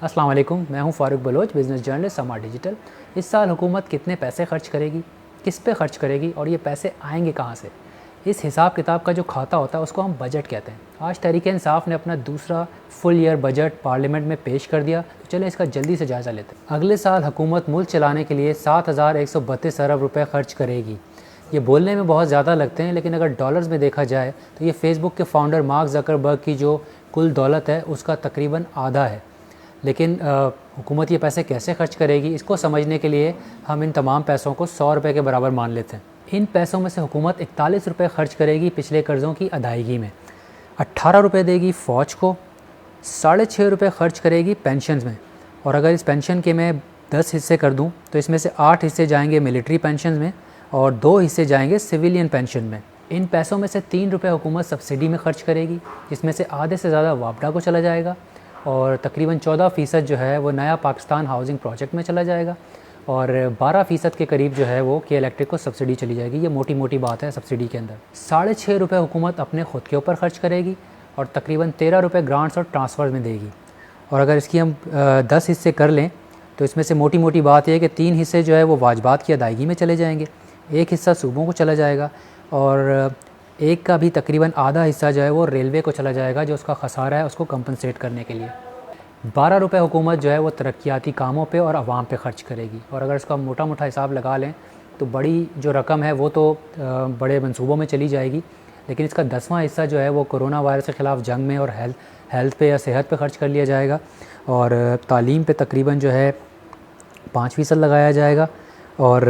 अस्सलाम वालेकुम, मैं हूं फ़ारूक बलोच, बिज़नेस जर्नलिस्ट समा डिजिटल। इस साल हुकूमत कितने पैसे खर्च करेगी, किस पे खर्च करेगी और ये पैसे आएंगे कहां से? इस हिसाब किताब का जो खाता होता है उसको हम बजट कहते हैं। आज तहरीक-ए-इंसाफ ने अपना दूसरा फुल ईयर बजट पार्लियामेंट में पेश कर दिया, तो चलें इसका जल्दी से जायज़ा लेते हैं। अगले साल हुकूमत मुल्क चलाने के लिए 7,132 अरब रुपये खर्च करेगी। ये बोलने में बहुत ज़्यादा लगते हैं, लेकिन अगर डॉलर्स में देखा जाए तो ये फेसबुक के फाउंडर मार्क ज़करबर्ग की जो कुल दौलत है उसका तकरीबन आधा है। लेकिन हुकूमत ये पैसे कैसे खर्च करेगी, इसको समझने के लिए हम इन तमाम पैसों को 100 रुपये के बराबर मान लेते हैं। इन पैसों में से हुकूमत 41 रुपये खर्च करेगी पिछले कर्ज़ों की अदायगी में, 18 रुपये देगी फ़ौज को, 6.5 रुपये खर्च करेगी पेंशन में। और अगर इस पेंशन के मैं 10 हिस्से कर दूं तो इसमें से 8 हिस्से जाएंगे मिलिट्री पेंशन में और 2 हिस्से जाएंगे सिविलियन पेंशन में। इन पैसों में से 3 रुपये हुकूमत सब्सिडी में खर्च करेगी, जिसमें से आधे से ज़्यादा वापडा को चला जाएगा और तकरीबन 14% जो है वो नया पाकिस्तान हाउसिंग प्रोजेक्ट में चला जाएगा और 12% के करीब जो है वो के इलेक्ट्रिक को सब्सिडी चली जाएगी। ये मोटी मोटी बात है सब्सिडी के अंदर। 6.5 रुपये हुकूमत अपने ख़ुद के ऊपर खर्च करेगी और तकरीबन 13 रुपये ग्रांट्स और ट्रांसफ़र में देगी। और अगर इसकी हम 10 हिस्से कर लें तो इसमें से मोटी मोटी बात यह है कि 3 हिस्से जो है वो वाजबात की अदायगी में चले जाएंगे, 1 हिस्सा सूबों को चला जाएगा और एक का भी तकरीबन आधा हिस्सा जो है वो रेलवे को चला जाएगा, जो उसका खसारा है उसको कंपनसेट करने के लिए। 12 रुपये हुकूमत जो है वो तरक्याती कामों पे और आवाम पे खर्च करेगी। और अगर इसका मोटा मोटा हिसाब लगा लें तो बड़ी जो रकम है वो तो बड़े मंसूबों में चली जाएगी, लेकिन इसका 10वां हिस्सा जो है वो कोरोना वायरस के ख़िलाफ़ जंग में और हेल्थ पे या सेहत पे खर्च कर लिया जाएगा और तालीम पे तकरीबन जो है 5% लगाया जाएगा और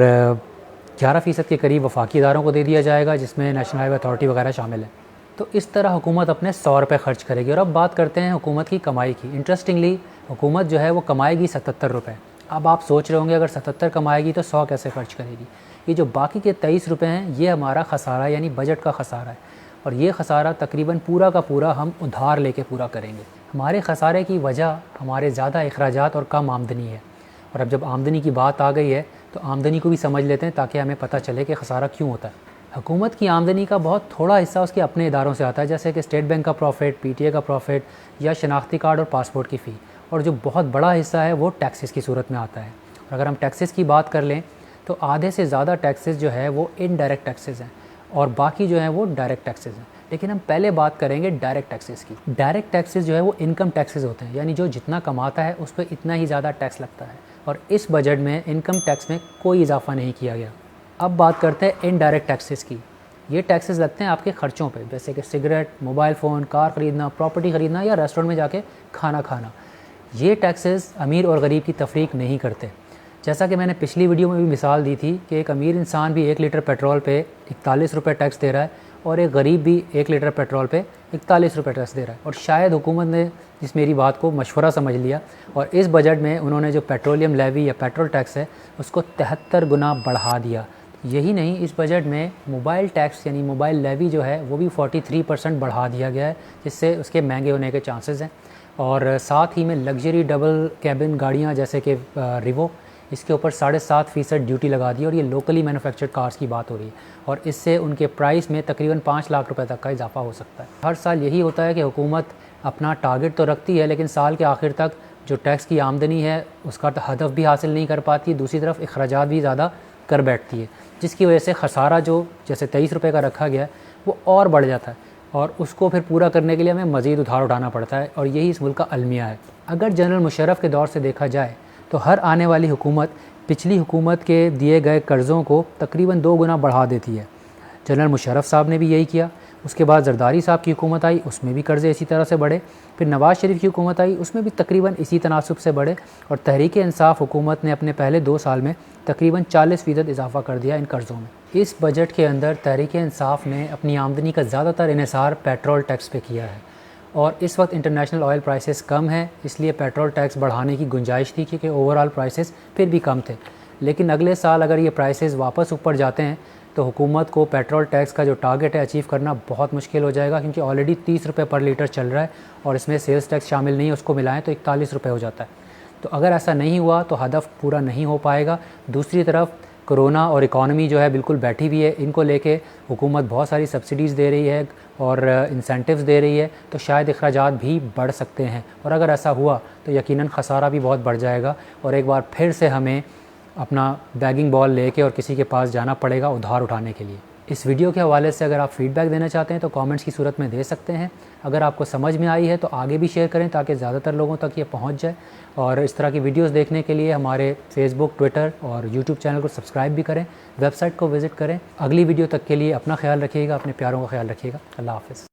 11% के करीब वफाकी इदारों को दे दिया जाएगा, जिसमें नेशनल हाईवे अथॉरिटी वगैरह शामिल है। तो इस तरह हुकूमत अपने 100 रुपये खर्च करेगी। और अब बात करते हैं हुकूमत की कमाई की। इंटरेस्टिंगली हुकूमत जो है वो कमाएगी 77 रुपये। अब आप सोच रहे होंगे अगर 77 कमाएगी तो 100 कैसे खर्च करेगी। ये जो बाकी के 23 रुपये हैं ये हमारा खसारा यानी बजट का खसारा है और ये खसारा तकरीबन पूरा का पूरा हम उधार लेके पूरा करेंगे। हमारे खसारे की वजह हमारे ज़्यादा अखराजात और कम आमदनी है। और अब जब आमदनी की बात आ गई है तो आमदनी को भी समझ लेते हैं ताकि हमें पता चले कि खसारा क्यों होता है। हुकूमत की आमदनी का बहुत थोड़ा हिस्सा उसके अपने इदारों से आता है, जैसे कि स्टेट बैंक का प्रॉफिट, पीटीए का प्रॉफिट या शनाख्ती कार्ड और पासपोर्ट की फ़ी। और जो बहुत बड़ा हिस्सा है वो टैक्सेस की सूरत में आता है। और अगर हम टैक्सेस की बात कर लें तो आधे से ज़्यादा टैक्सेस जो है वो इनडायरेक्ट टैक्सेस हैं और बाकी जो हैं वो डायरेक्ट टैक्सेस हैं। लेकिन हम पहले बात करेंगे डायरेक्ट टैक्सेस की। डायरेक्ट टैक्सेस जो है वो इनकम टैक्सेस होते हैं, यानी जो जितना कमाता है उस पर इतना ही ज़्यादा टैक्स लगता है और इस बजट में इनकम टैक्स में कोई इजाफा नहीं किया गया। अब बात करते हैं इनडायरेक्ट टैक्सेस की। ये टैक्सेस लगते हैं आपके ख़र्चों पे, जैसे कि सिगरेट, मोबाइल फ़ोन, कार ख़रीदना, प्रॉपर्टी ख़रीदना या रेस्टोरेंट में जाके खाना खाना। ये टैक्सेस अमीर और गरीब की तफरीक नहीं करते। जैसा कि मैंने पिछली वीडियो में भी मिसाल दी थी कि एक अमीर इंसान भी 1 लीटर पेट्रोल पे 41 रुपये टैक्स दे रहा है और एक गरीब भी 1 लीटर पेट्रोल पे 41 रुपये टैक्स दे रहा है। और शायद हुकूमत ने इस मेरी बात को मशवरा समझ लिया और इस बजट में उन्होंने जो पेट्रोलियम लेवी या पेट्रोल टैक्स है उसको 73 गुना बढ़ा दिया। यही नहीं, इस बजट में मोबाइल टैक्स यानी मोबाइल लेवी जो है वो भी 43% बढ़ा दिया गया है, जिससे उसके महंगे होने के चांसेस हैं। और साथ ही में लग्जरी डबल कैबिन गाड़ियाँ जैसे कि रिवो, इसके ऊपर 7.5% ड्यूटी लगा दी और ये लोकली मैन्युफैक्चर्ड कार्स की बात हो रही है और इससे उनके प्राइस में तकरीबन 5 लाख रुपए तक का इजाफा हो सकता है। हर साल यही होता है कि हुकूमत अपना टारगेट तो रखती है लेकिन साल के आखिर तक जो टैक्स की आमदनी है उसका हदफ भी हासिल नहीं कर पाती, दूसरी तरफ अखराजात भी ज़्यादा कर बैठती है, जिसकी वजह से खसारा जो जैसे 23 रुपये का रखा गया है वो और बढ़ जाता है और उसको फिर पूरा करने के लिए हमें मज़ीद उधार उठाना पड़ता है और यही इस मुल्क का अलमिया है। अगर जनरल मुशर्रफ के दौर से देखा जाए तो हर आने वाली हुकूमत पिछली हुकूमत के दिए गए कर्ज़ों को तकरीबन 2 गुना बढ़ा देती है। जनरल मुशर्रफ साहब ने भी यही किया, उसके बाद जरदारी साहब की हुकूमत आई, उसमें भी कर्ज़े इसी तरह से बढ़े, फिर नवाज़ शरीफ की हुकूमत आई, उसमें भी तकरीबन इसी तनासब से बढ़े और तहरीक-ए-इंसाफ हुकूमत ने अपने पहले 2 साल में तकरीबन 40% इजाफा कर दिया इन कर्ज़ों में। इस बजट के अंदर तहरीक-ए-इंसाफ ने अपनी आमदनी का ज़्यादातर इन्हिसार पेट्रोल टैक्स पे किया है और इस वक्त इंटरनेशनल ऑयल प्राइसेस कम हैं, इसलिए पेट्रोल टैक्स बढ़ाने की गुंजाइश थी क्योंकि ओवरऑल प्राइसेस फिर भी कम थे। लेकिन अगले साल अगर ये प्राइसेस वापस ऊपर जाते हैं तो हुकूमत को पेट्रोल टैक्स का जो टारगेट है अचीव करना बहुत मुश्किल हो जाएगा, क्योंकि ऑलरेडी 30 रुपये पर लीटर चल रहा है और इसमें सेल्स टैक्स शामिल नहीं है, उसको मिलाएं तो 41 रुपये हो जाता है। तो अगर ऐसा नहीं हुआ तो हदफ पूरा नहीं हो पाएगा। दूसरी तरफ कोरोना और इकॉनमी जो है बिल्कुल बैठी हुई है, इनको लेके हुकूमत बहुत सारी सब्सिडीज़ दे रही है और इंसेंटिव्स दे रही है, तो शायद अखराजात भी बढ़ सकते हैं। और अगर ऐसा हुआ तो यकीनन ख़सारा भी बहुत बढ़ जाएगा और एक बार फिर से हमें अपना बैगिंग बॉल लेके और किसी के पास जाना पड़ेगा उधार उठाने के लिए। इस वीडियो के हवाले से अगर आप फ़ीडबैक देना चाहते हैं तो कमेंट्स की सूरत में दे सकते हैं। अगर आपको समझ में आई है तो आगे भी शेयर करें ताकि ज़्यादातर लोगों तक ये पहुंच जाए। और इस तरह की वीडियोस देखने के लिए हमारे फेसबुक, ट्विटर और यूट्यूब चैनल को सब्सक्राइब भी करें, वेबसाइट को विज़िट करें। अगली वीडियो तक के लिए अपना ख्याल रखिएगा, अपने प्यारों का ख्याल रखिएगा। अल्लाह हाफ़िज़।